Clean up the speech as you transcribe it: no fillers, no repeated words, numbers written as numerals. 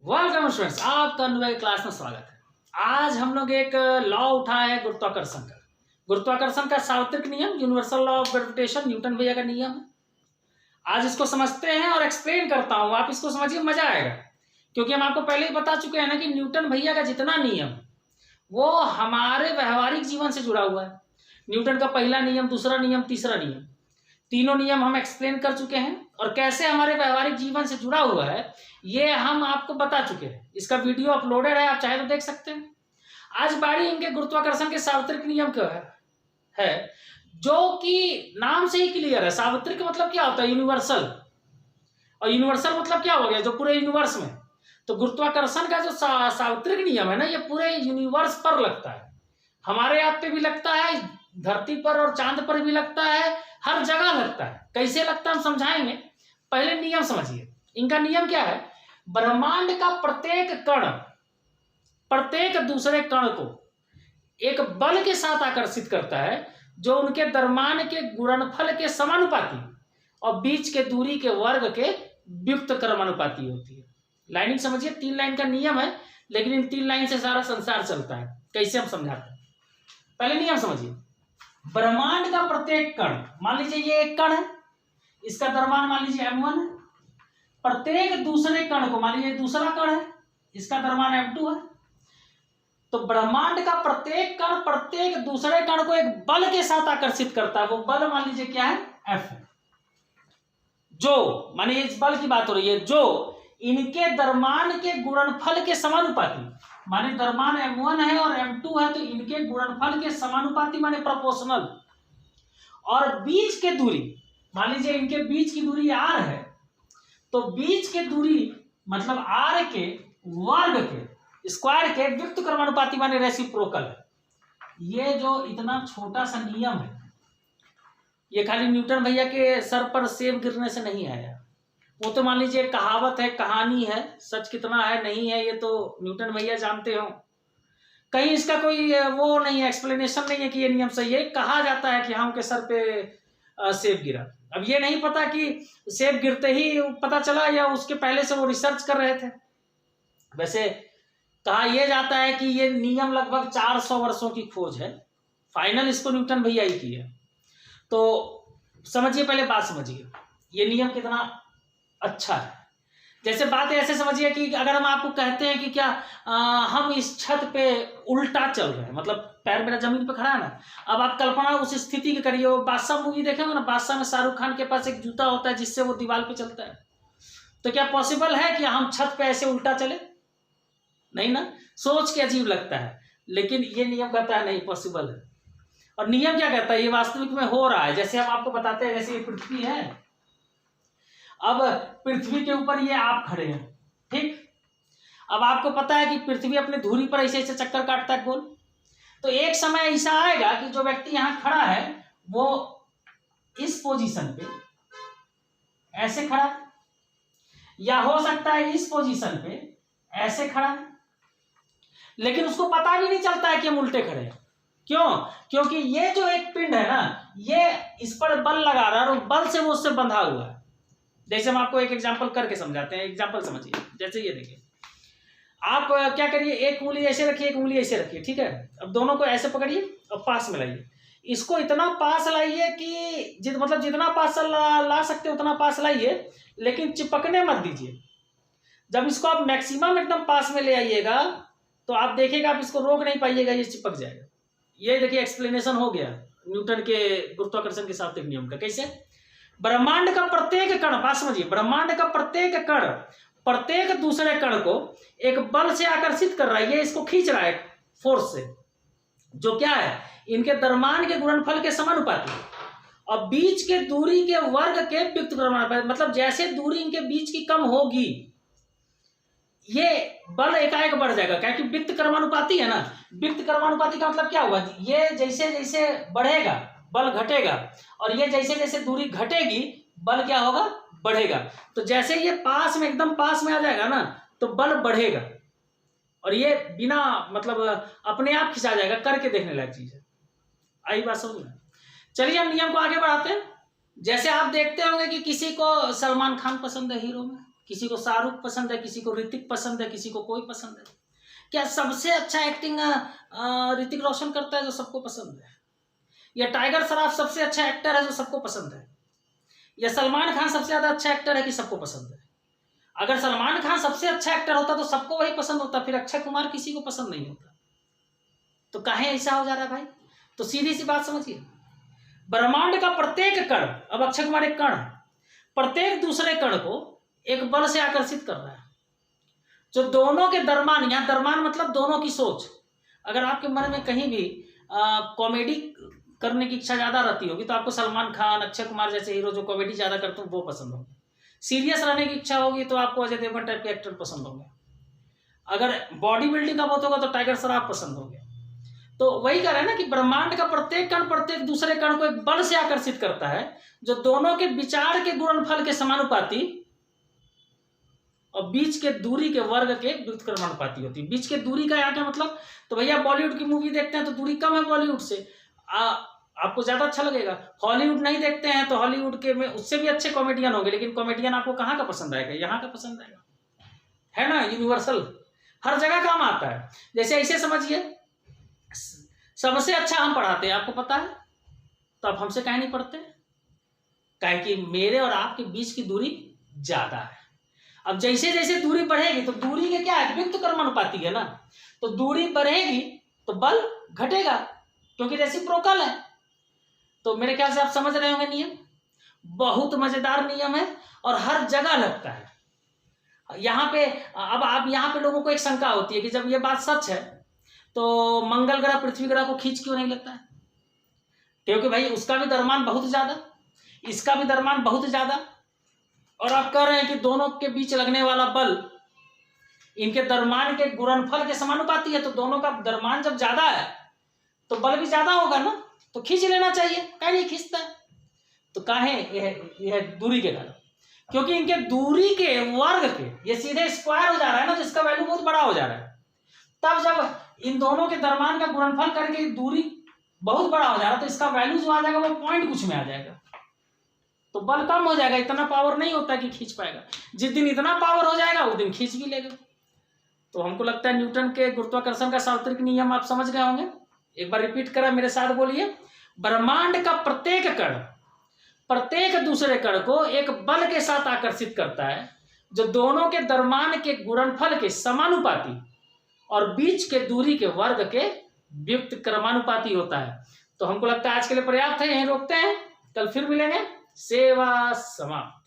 Welcome students, आपका नए class में स्वागत है। आज हम लोग एक लॉ उठाया है गुरुत्वाकर्षण का। गुरुत्वाकर्षण का सार्वत्रिक नियम, universal law of gravitation, Newton भैया का नियम है। आज इसको समझते हैं और एक्सप्लेन करता हूं, आप इसको समझिए, मजा आएगा। क्योंकि हम आपको पहले ही बता चुके हैं ना कि न्यूटन भैया का जितना नियम वो हमारे व्यवहारिक जीवन से जुड़ा हुआ है। न्यूटन का पहला नियम, दूसरा नियम, तीसरा नियम, तीनों नियम हम एक्सप्लेन कर चुके हैं और कैसे हमारे व्यवहारिक जीवन से जुड़ा हुआ है ये हम आपको बता चुके हैं। इसका वीडियो अपलोडेड है, आप चाहे तो देख सकते हैं। आज बारी इनके गुरुत्वाकर्षण के सार्वत्रिक नियम का है जो कि नाम से ही क्लियर है। सार्वत्रिक मतलब क्या होता है? यूनिवर्सल। और यूनिवर्सल मतलब क्या हो गया? जो पूरे यूनिवर्स में। तो गुरुत्वाकर्षण का जो सार्वत्रिक नियम है ना, ये पूरे यूनिवर्स पर लगता है। हमारे आप पे भी लगता है, धरती पर और चांद पर भी लगता है, हर जगह लगता है। कैसे लगता है हम समझाएंगे। पहले नियम समझिए। इनका नियम क्या है? ब्रह्मांड का प्रत्येक कण प्रत्येक दूसरे कण को एक बल के साथ आकर्षित करता है जो उनके द्रव्यमान के गुणनफल के समानुपाती और बीच के दूरी के वर्ग के व्युत्क्रम क्रमानुपाती होती है। लाइनिंग समझिए, 3 लाइन का नियम है, लेकिन इन 3 लाइन से सारा संसार चलता है। कैसे हम समझाते हैं, पहले नियम समझिए। ब्रह्मांड का प्रत्येक कण, मान लीजिए ये एक कण है, इसका द्रव्यमान मान लीजिए m1 है। प्रत्येक दूसरे कण को, मान लीजिए दूसरा कण है, इसका द्रव्यमान m2 है। तो ब्रह्मांड का प्रत्येक कण प्रत्येक दूसरे कण को एक बल के साथ आकर्षित करता है। वो बल मान लीजिए क्या है? F है। जो मानिए इस बल की बात हो रही है, जो इनके द्रव्यमान के गुणनफल के समानुपाती, माने द्रव्यमान m1 है और m2 है, तो इनके गुणनफल के समानुपाती माने प्रोपोर्शनल। और बीच के दूरी, मान लीजिए इनके बीच की दूरी r है, तो बीच के दूरी मतलब r के वर्ग के स्क्वायर के व्युत्क्रम क्रमानुपाती माने रेसिप्रोकल है। ये जो इतना छोटा सा नियम है, ये खाली न्यूटन भैया के सर पर सेब गिरने से नहीं आया। वो तो मान लीजिए कहावत है, कहानी है, सच कितना है नहीं है ये तो न्यूटन भैया जानते हो। कहीं इसका कोई वो नहीं है, एक्सप्लेनेशन नहीं है कि ये नियम सही है। कहा जाता है कि हाँ उनके सर पे सेब गिरा। अब ये नहीं पता कि सेब गिरते ही पता चला या उसके पहले से वो रिसर्च कर रहे थे। वैसे कहा यह जाता है कि ये नियम लगभग 400 वर्षों की खोज है। फाइनल इसको न्यूटन भैया ही की है। तो समझिए, पहले बात समझिए, ये नियम कितना अच्छा है। जैसे बात ऐसे समझिए कि अगर हम आपको कहते हैं कि क्या हम इस छत पे उल्टा चल रहे हैं, मतलब पैर मेरा जमीन पे खड़ा है ना। अब आप कल्पना उस स्थिति की करिए। वो बादशाह मूवी देखे हो ना, बादशाह में शाहरुख खान के पास एक जूता होता है जिससे वो दीवार पे चलता है। तो क्या पॉसिबल है कि हम छत पे ऐसे उल्टा चले? नहीं ना, सोच के अजीब लगता है। लेकिन ये नियम कहता है नहीं, पॉसिबल है। और नियम क्या कहता है? ये वास्तविक में हो रहा है। जैसे हम आपको बताते हैं, जैसे ये पृथ्वी है, अब पृथ्वी के ऊपर ये आप खड़े हैं, ठीक। अब आपको पता है कि पृथ्वी अपने धुरी पर ऐसे ऐसे चक्कर काटता है गोल। तो एक समय ऐसा आएगा कि जो व्यक्ति यहां खड़ा है वो इस पोजीशन पे ऐसे खड़ा है, या हो सकता है इस पोजीशन पे ऐसे खड़ा है, लेकिन उसको पता भी नहीं चलता है कि हम उल्टे खड़े हैं। क्यों? क्योंकि ये जो एक पिंड है ना, ये इस पर बल लगा रहा है और बल से वो उससे बंधा हुआ है। जैसे हम आपको एक एग्जांपल करके समझाते हैं। एग्जांपल समझिए, जैसे ये देखिए, आप क्या करिए, एक उंगली ऐसे रखिए, एक उंगली ऐसे रखिए, ठीक है। अब दोनों को ऐसे पकड़िए और पास में लाइए। इसको इतना पास लाइए कि मतलब जितना पास ला सकते उतना पास लाइए, लेकिन चिपकने मत दीजिए। जब इसको आप मैक्सिमम एकदम पास में ले आइएगा तो आप देखिएगा आप इसको रोक नहीं पाइएगा, ये चिपक जाएगा। ये देखिए एक्सप्लेनेशन हो गया न्यूटन के गुरुत्वाकर्षण के सार्वत्रिक नियम का। कैसे? ब्रह्मांड का प्रत्येक कण, बात समझिए, ब्रह्मांड का प्रत्येक कण प्रत्येक दूसरे कण को एक बल से आकर्षित कर रहा है। ये इसको खींच रहा है फोर्स से, जो क्या है? इनके द्रव्यमान के गुणनफल के समानुपाती और बीच के दूरी के वर्ग के व्युत्क्रम, मतलब जैसे दूरी इनके बीच की कम होगी ये बल एकाएक बढ़ जाएगा। क्योंकि व्युत्क्रम क्रमानुपाती है ना। व्युत्क्रम क्रमानुपाती का मतलब क्या हुआ? ये जैसे जैसे बढ़ेगा बल घटेगा, और ये जैसे जैसे दूरी घटेगी बल क्या होगा? बढ़ेगा। तो जैसे ये पास में एकदम पास में आ जाएगा ना तो बल बढ़ेगा, और ये बिना मतलब अपने आप खिंचा जाएगा। करके देखने लायक चीज है। आई बात समझ में? चलिए हम नियम को आगे बढ़ाते हैं। जैसे आप देखते होंगे कि किसी को सलमान खान पसंद है हीरो में, किसी को शाहरुख पसंद है, किसी को ऋतिक पसंद है, किसी को कोई पसंद है। क्या सबसे अच्छा एक्टिंग ऋतिक रोशन करता है जो सबको पसंद है, या टाइगर श्रॉफ सबसे अच्छा एक्टर है जो सबको पसंद है, या सलमान खान सबसे ज्यादा अच्छा एक्टर है कि सबको पसंद है? अगर सलमान खान सबसे अच्छा एक्टर होता तो सबको वही पसंद होता, फिर अक्षय कुमार किसी को पसंद नहीं होता। तो काहे ऐसा हो जा रहा है भाई? तो सीधी सी बात समझिए, ब्रह्मांड का प्रत्येक कण, अब अक्षय कुमार एक कण है, प्रत्येक दूसरे कण को एक बल से आकर्षित कर रहा है जो दोनों के दरमान, यहाँ दरमान मतलब दोनों की सोच। अगर आपके मन में कहीं भी कॉमेडी करने की इच्छा ज्यादा रहती होगी तो आपको सलमान खान, अक्षय कुमार जैसे हीरो जो कॉमेडी ज्यादा करते हैं वो पसंद होंगे। सीरियस रहने की इच्छा होगी तो आपको अजय देवगन टाइप के एक्टर पसंद होंगे। अगर बॉडी बिल्डिंग का बहुत होगा तो टाइगर श्रॉफ पसंद होंगे। तो वही कह रहे हैं ना कि ब्रह्मांड का प्रत्येक कण प्रत्येक दूसरे कण को एक बल से आकर्षित करता है जो दोनों के विचार के गुणनफल के समानुपाती और बीच के दूरी के वर्ग के व्युत्क्रमानुपाती होती है। बीच के दूरी का यहाँ क्या मतलब? तो भैया बॉलीवुड की मूवी देखते हैं तो दूरी कम है बॉलीवुड से, आपको ज्यादा अच्छा लगेगा। हॉलीवुड नहीं देखते हैं तो हॉलीवुड के में उससे भी अच्छे कॉमेडियन होंगे, लेकिन कॉमेडियन आपको कहाँ का पसंद आएगा? यहाँ का पसंद आएगा, है ना? यूनिवर्सल हर जगह काम आता है। जैसे ऐसे समझिए, सबसे अच्छा हम पढ़ाते हैं, आपको पता है, तो आप हमसे काहे नहीं पढ़ते? काहे कि मेरे और आपके बीच की दूरी ज्यादा है। अब जैसे जैसे दूरी बढ़ेगी तो दूरी के क्या है? व्युत्क्रमानुपाती है ना। तो दूरी बढ़ेगी तो बल घटेगा क्योंकि रेसिप्रोकल है। तो मेरे ख्याल से आप समझ रहे होंगे नियम। बहुत मजेदार नियम है और हर जगह लगता है। यहाँ पे अब आप यहाँ पे लोगों को एक शंका होती है कि जब ये बात सच है तो मंगल ग्रह पृथ्वी ग्रह को खींच क्यों नहीं लगता है? क्योंकि भाई उसका भी द्रव्यमान बहुत ज्यादा, इसका भी द्रव्यमान बहुत ज्यादा, और आप कह रहे हैं कि दोनों के बीच लगने वाला बल इनके द्रव्यमान के गुणनफल के समानुपाती है। तो दोनों का द्रव्यमान जब ज्यादा है तो बल भी ज्यादा होगा ना, तो खींच लेना चाहिए। कहीं नहीं खींचता है तो काहे? यह दूरी के कारण, क्योंकि इनके दूरी के वर्ग के ये सीधे स्क्वायर हो जा रहा है ना, तो इसका वैल्यू बहुत बड़ा हो जा रहा है। तब जब इन दोनों के द्रव्यमान का गुणनफल करके दूरी बहुत बड़ा हो जा रहा है तो इसका वैल्यू जो आ जाएगा वो पॉइंट कुछ में आ जाएगा, तो बल कम हो जाएगा। इतना पावर नहीं होता कि खींच पाएगा। जिस दिन इतना पावर हो जाएगा उस दिन खींच भी लेगा। तो हमको लगता है न्यूटन के गुरुत्वाकर्षण का सार्वत्रिक नियम आप समझ गए होंगे। एक बार रिपीट करा मेरे साथ, बोलिए। ब्रह्मांड का प्रत्येक कण प्रत्येक दूसरे कण को एक बल के साथ आकर्षित करता है जो दोनों के द्रव्यमान के गुणनफल के समानुपाती और बीच के दूरी के वर्ग के व्युत्क्रमानुपाती होता है। तो हमको लगता है आज के लिए पर्याप्त है, यहीं रोकते हैं, कल फिर मिलेंगे। सेवा समाप्त।